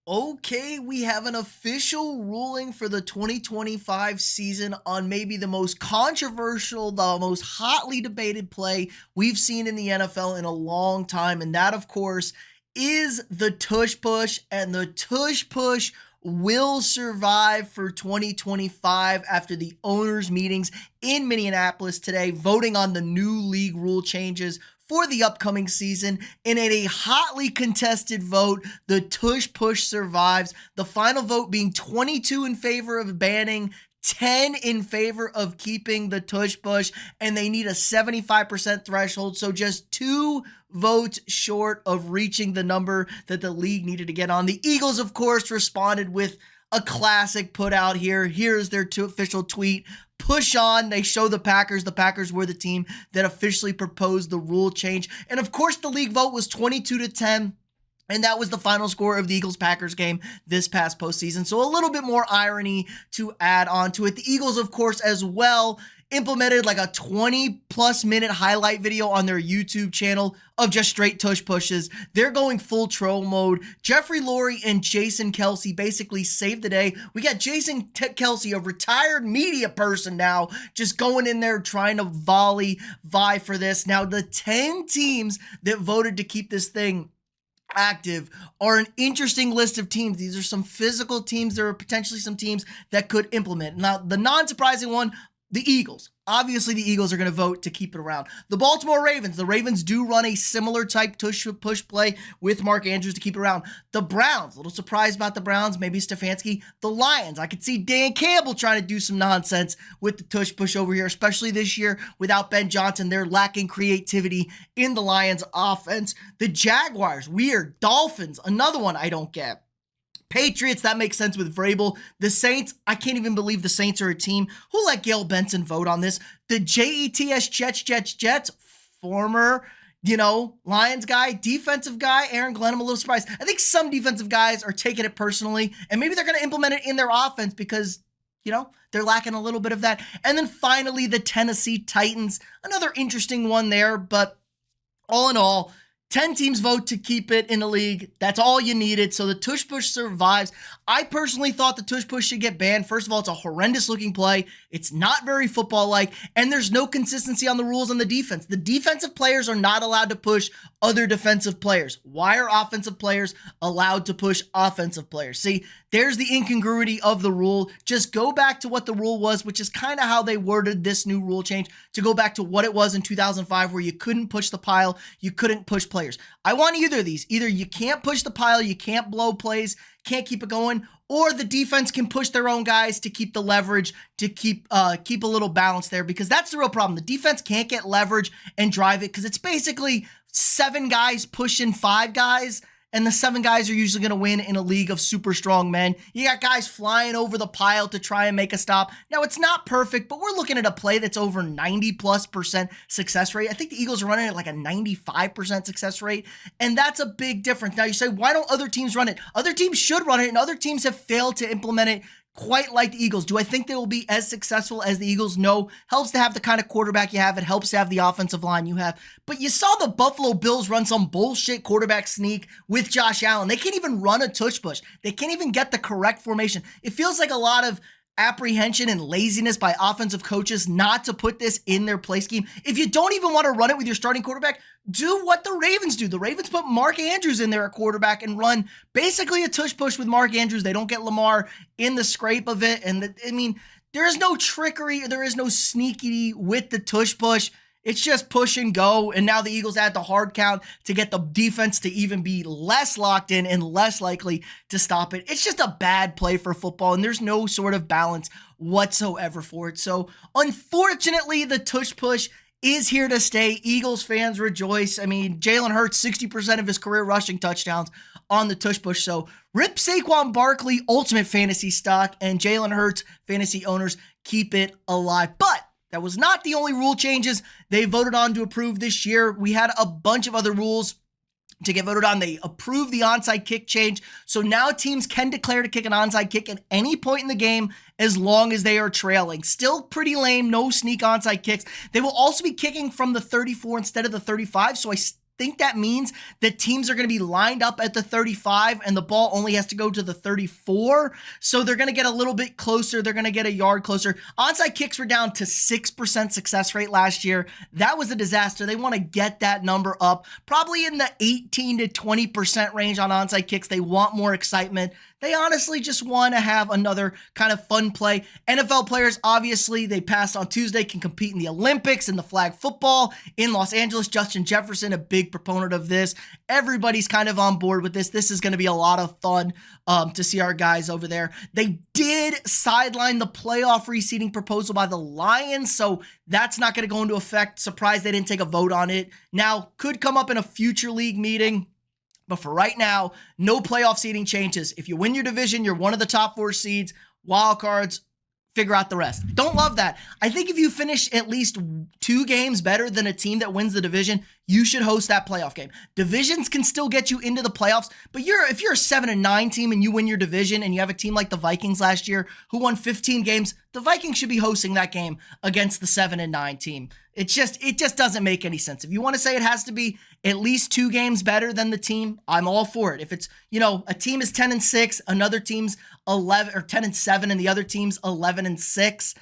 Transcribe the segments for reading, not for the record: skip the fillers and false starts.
Okay, we have an official ruling for the 2025 season on maybe the most controversial, the most hotly debated play we've seen in the NFL in a long time. And that, of course, is the Tush Push. And the Tush Push will survive for 2025 after the owners' meetings in Minneapolis today, voting on the new league rule changes for the upcoming season. And in a hotly contested vote, the Tush Push survives. The final vote being 22 in favor of banning, 10 in favor of keeping the Tush Push, and they need a 75% threshold. So just 2 votes short of reaching the number that the league needed to get on. The Eagles, of course, responded with a classic put out here. Here's their official tweet. Push on. They show the Packers. The Packers were the team that officially proposed the rule change. And of course, the league vote was 22-10. And that was the final score of the Eagles-Packers game this past postseason. So a little bit more irony to add on to it. The Eagles, of course, as well, implemented like a 20-plus minute highlight video on their YouTube channel of just straight tush pushes. They're going full troll mode. Jeffrey Lurie and Jason Kelce basically saved the day. We got Jason Kelce, a retired media person now, just going in there trying to vie for this. Now, the 10 teams that voted to keep this thing active are an interesting list of teams. These are some physical teams. There are potentially some teams that could implement. Now, the non-surprising one, the Eagles. Obviously, the Eagles are going to vote to keep it around. The Baltimore Ravens. The Ravens do run a similar type tush push play with Mark Andrews to keep it around. The Browns. A little surprised about the Browns. Maybe Stefanski. The Lions. I could see Dan Campbell trying to do some nonsense with the tush push over here, especially this year without Ben Johnson. They're lacking creativity in the Lions offense. The Jaguars. Weird. Dolphins. Another one I don't get. Patriots, that makes sense with Vrabel. The Saints, I can't even believe the Saints are a team. Who let Gail Benson vote on this? The Jets, former, Lions guy, defensive guy, Aaron Glenn, I'm a little surprised. I think some defensive guys are taking it personally, and maybe they're going to implement it in their offense because, they're lacking a little bit of that. And then finally, the Tennessee Titans, another interesting one there, but all in all, 10 teams vote to keep it in the league. That's all you needed. So the tush push survives. I personally thought the tush push should get banned. First of all, it's a horrendous looking play. It's not very football-like, and there's no consistency on the rules on the defense. The defensive players are not allowed to push other defensive players. Why are offensive players allowed to push offensive players? See, there's the incongruity of the rule. Just go back to what the rule was, which is kind of how they worded this new rule change, to go back to what it was in 2005, where you couldn't push the pile, you couldn't push players. I want either of these. Either you can't push the pile, you can't blow plays, can't keep it going, or the defense can push their own guys to keep the leverage, to keep a little balance there, because that's the real problem. The defense can't get leverage and drive it because it's basically 7 guys pushing 5 guys, and the 7 guys are usually going to win in a league of super strong men. You got guys flying over the pile to try and make a stop. Now, it's not perfect, but we're looking at a play that's over 90+% success rate. I think the Eagles are running at like a 95% success rate, and that's a big difference. Now, you say, why don't other teams run it? Other teams should run it, and other teams have failed to implement it quite like the Eagles. Do I think they will be as successful as the Eagles? No. Helps to have the kind of quarterback you have. It helps to have the offensive line you have. But you saw the Buffalo Bills run some bullshit quarterback sneak with Josh Allen. They can't even run a tush push. They can't even get the correct formation. It feels like a lot of apprehension and laziness by offensive coaches not to put this in their play scheme. If you don't even want to run it with your starting quarterback, do what the Ravens do. The Ravens put Mark Andrews in there at quarterback and run basically a tush push with Mark Andrews. They don't get Lamar in the scrape of it. And there is no trickery. There is no sneaky with the tush push. It's just push and go, and now the Eagles add the hard count to get the defense to even be less locked in and less likely to stop it. It's just a bad play for football, and there's no sort of balance whatsoever for it. So, unfortunately, the tush push is here to stay. Eagles fans rejoice. Jalen Hurts, 60% of his career rushing touchdowns on the tush push. So, rip Saquon Barkley, ultimate fantasy stock, and Jalen Hurts fantasy owners keep it alive. But that was not the only rule changes they voted on to approve this year. We had a bunch of other rules to get voted on. They approved the onside kick change. So now teams can declare to kick an onside kick at any point in the game as long as they are trailing. Still pretty lame, no sneak onside kicks. They will also be kicking from the 34 instead of the 35. So I think that means that teams are going to be lined up at the 35 and the ball only has to go to the 34. So they're going to get a little bit closer. They're going to get a yard closer. Onside kicks were down to 6% success rate last year. That was a disaster. They want to get that number up, probably in the 18 to 20% range on onside kicks. They want more excitement. They honestly just want to have another kind of fun play. NFL players, obviously, they passed on Tuesday, can compete in the Olympics, in the flag football, in Los Angeles. Justin Jefferson, a big proponent of this. Everybody's kind of on board with this. This is going to be a lot of fun to see our guys over there. They did sideline the playoff reseeding proposal by the Lions, so that's not going to go into effect. Surprised they didn't take a vote on it. Now, could come up in a future league meeting. But for right now, no playoff seeding changes. If you win your division, you're one of the top 4 seeds. Wild cards, figure out the rest. Don't love that. I think if you finish at least 2 games better than a team that wins the division, you should host that playoff game. Divisions can still get you into the playoffs, but if you're a 7-9 team and you win your division and you have a team like the Vikings last year who won 15 games, the Vikings should be hosting that game against the 7-9 team. It just doesn't make any sense. If you want to say it has to be at least 2 games better than the team, I'm all for it. If it's, a team is 10-6, another team's 11 or 10-7, and the other team's 11-6,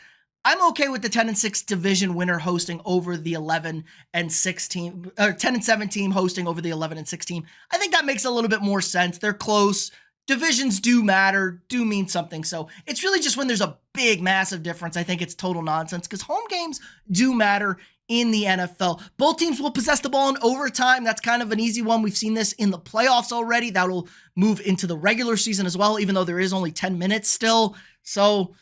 I'm okay with the 10-6 division winner hosting over the 11-6 team, or 10-7 team hosting over the 11-6 team. I think that makes a little bit more sense. They're close. Divisions do matter, do mean something. So it's really just when there's a big, massive difference, I think it's total nonsense because home games do matter in the NFL. Both teams will possess the ball in overtime. That's kind of an easy one. We've seen this in the playoffs already. That'll move into the regular season as well, even though there is only 10 minutes still. So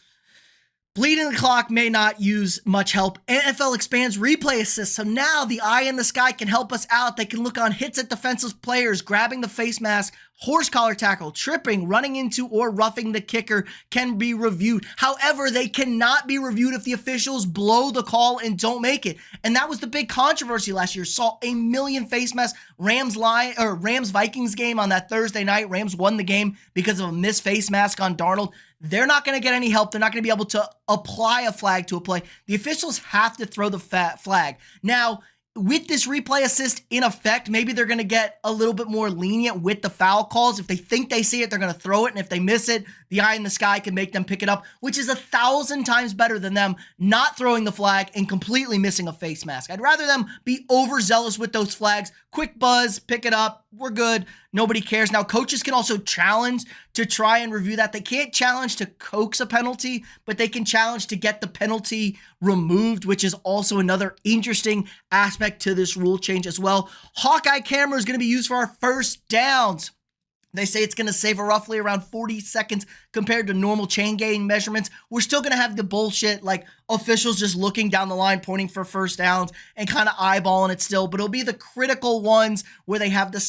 bleeding the clock may not use much help. NFL expands replay assist. So now the eye in the sky can help us out. They can look on hits at defensive players, grabbing the face mask, horse collar tackle, tripping, running into, or roughing the kicker can be reviewed. However, they cannot be reviewed if the officials blow the call and don't make it. And that was the big controversy last year. Saw a million face masks. Rams Vikings game on that Thursday night. Rams won the game because of a missed face mask on Darnold. They're not going to get any help. They're not going to be able to apply a flag to a play. The officials have to throw the flag. Now, with this replay assist in effect, maybe they're going to get a little bit more lenient with the foul calls. If they think they see it, they're going to throw it. And if they miss it, the eye in the sky can make them pick it up, which is 1,000 times better than them not throwing the flag and completely missing a face mask. I'd rather them be overzealous with those flags. Quick buzz, pick it up. We're good. Nobody cares. Now, coaches can also challenge to try and review that. They can't challenge to coax a penalty, but they can challenge to get the penalty removed, which is also another interesting aspect to this rule change as well. Hawkeye camera is going to be used for our first downs. They say it's going to save roughly around 40 seconds compared to normal chain gang measurements. We're still going to have the bullshit like officials just looking down the line, pointing for first downs and kind of eyeballing it still. But it'll be the critical ones where they have the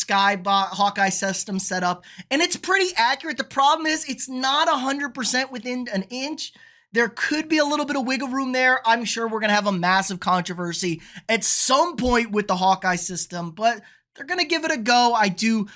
Hawkeye system set up. And it's pretty accurate. The problem is it's not 100% within an inch. There could be a little bit of wiggle room there. I'm sure we're going to have a massive controversy at some point with the Hawkeye system, but they're going to give it a go. I do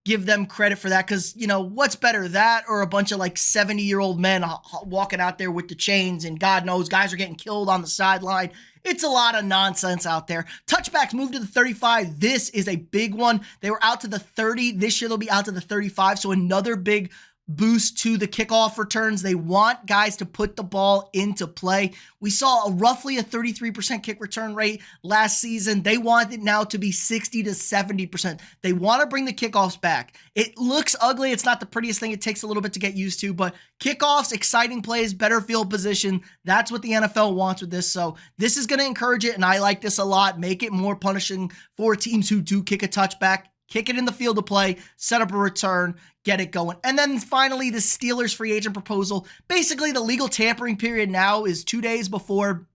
give them credit for that because, what's better, that or a bunch of like 70-year-old men walking out there with the chains and God knows guys are getting killed on the sideline. It's a lot of nonsense out there. Touchbacks moved to the 35. This is a big one. They were out to the 30. This year they'll be out to the 35. So another big boost to the kickoff returns. They want guys to put the ball into play. We saw roughly a 33% kick return rate last season. They want it now to be 60 to 70%. They want to bring the kickoffs back. It looks ugly. It's not the prettiest thing. It takes a little bit to get used to, but kickoffs, exciting plays, better field position. That's what the NFL wants with this. So this is going to encourage it, and I like this a lot. Make it more punishing for teams who do kick a touchback. Kick it in the field of play, set up a return, get it going. And then finally, the Steelers free agent proposal. Basically, the legal tampering period now is 2 days before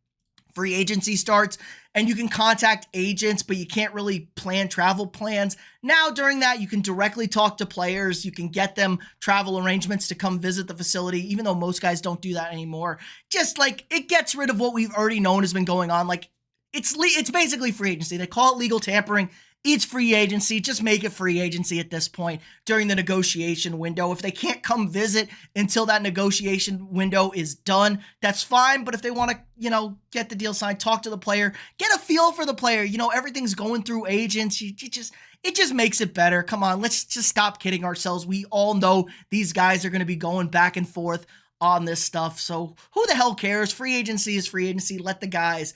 free agency starts, and you can contact agents, but you can't really plan travel plans. Now, during that, you can directly talk to players. You can get them travel arrangements to come visit the facility, even though most guys don't do that anymore. Just like, it gets rid of what we've already known has been going on. Like, it's basically free agency. They call it legal tampering. It's free agency. Just make it free agency at this point during the negotiation window. If they can't come visit until that negotiation window is done, that's fine. But if they want to, get the deal signed, talk to the player, get a feel for the player. Everything's going through agents. It just makes it better. Come on, let's just stop kidding ourselves. We all know these guys are going to be going back and forth on this stuff. So who the hell cares? Free agency is free agency. Let the guys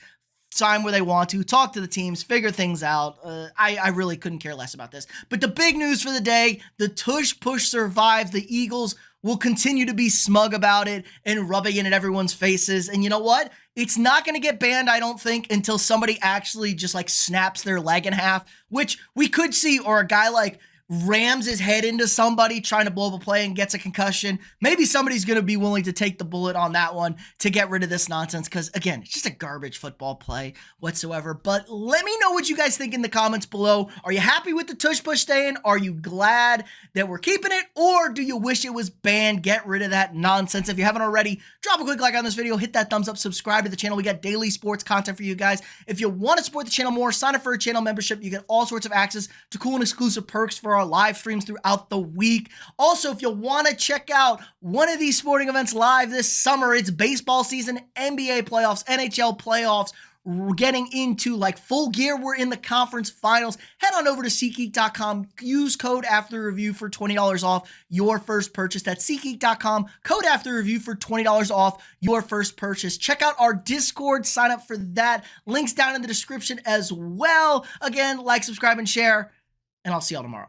sign where they want to, talk to the teams, figure things out. I really couldn't care less about this. But the big news for the day, the Tush push survived. The Eagles will continue to be smug about it and rubbing it in everyone's faces. And you know what? It's not going to get banned, I don't think, until somebody actually just snaps their leg in half, which we could see, or a guy rams his head into somebody trying to blow up a play and gets a concussion. Maybe somebody's going to be willing to take the bullet on that one to get rid of this nonsense because, again, it's just a garbage football play whatsoever. But let me know what you guys think in the comments below. Are you happy with the Tush push staying? Are you glad that we're keeping it? Or do you wish it was banned? Get rid of that nonsense. If you haven't already, drop a quick like on this video, hit that thumbs up, subscribe to the channel. We got daily sports content for you guys. If you want to support the channel more, sign up for a channel membership. You get all sorts of access to cool and exclusive perks for our live streams throughout the week. Also, if you want to check out one of these sporting events live this summer, it's baseball season, NBA playoffs, NHL playoffs. We're getting into full gear. We're in the conference finals. Head on over to SeatGeek.com. Use code afterthereview for $20 off your first purchase. That's SeatGeek.com. Code afterthereview for $20 off your first purchase. Check out our Discord. Sign up for that. Links down in the description as well. Again, like, subscribe, and share. And I'll see y'all tomorrow.